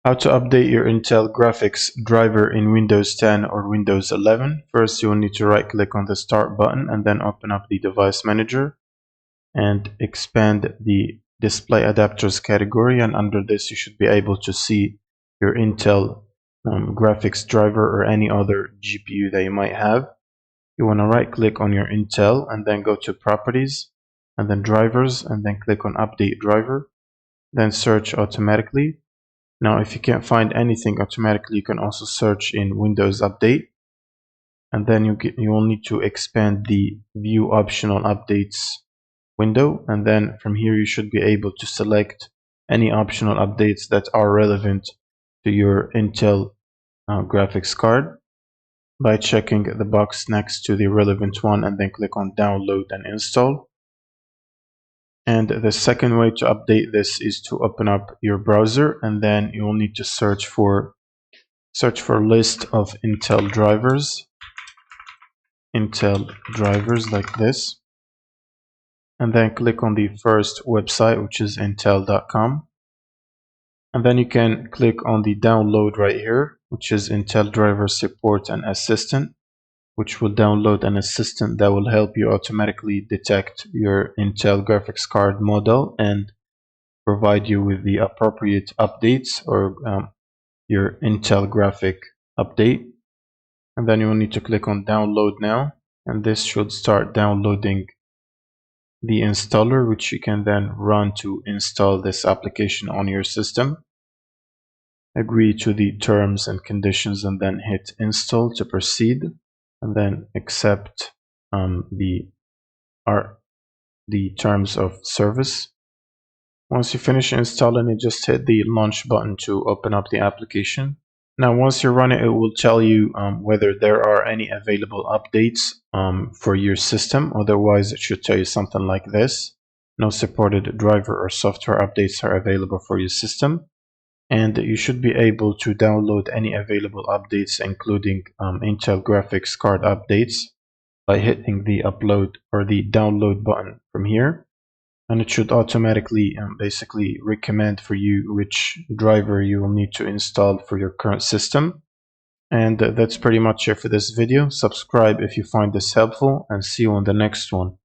How to update your Intel graphics driver in Windows 10 or Windows 11. First, you will need to right click on the Start button and then open up the Device Manager and expand the Display Adapters category, and under this you should be able to see your Intel graphics driver or any other GPU that you might have. You want to right click on your Intel and then go to Properties and then Drivers and then click on Update Driver, then search automatically. Now if you can't find anything automatically, you can also search in Windows Update, and then you will need to expand the View Optional Updates window, and then from here you should be able to select any optional updates that are relevant to your Intel graphics card by checking the box next to the relevant one and then click on Download and Install. And the second way to update this is to open up your browser, and then you will need to search for list of Intel drivers like this, and then click on the first website, which is intel.com, and then you can click on the download right here, which is Intel Driver Support and Assistant, which will download an assistant that will help you automatically detect your Intel graphics card model and provide you with the appropriate updates or your Intel graphic update. And then you will need to click on Download Now, and this should start downloading the installer, which you can then run to install this application on your system. Agree to the terms and conditions and then hit Install to proceed, and then accept the terms of service. Once you finish installing it, just hit the launch button to open up the application. Now once you run it, it will tell you whether there are any available updates for your system. Otherwise it should tell you something like this: no supported driver or software updates are available for your system. And you should be able to download any available updates, including Intel graphics card updates, by hitting the upload or the download button from here. And it should automatically basically recommend for you which driver you will need to install for your current system. And that's pretty much it for this video. Subscribe if you find this helpful, and see you on the next one.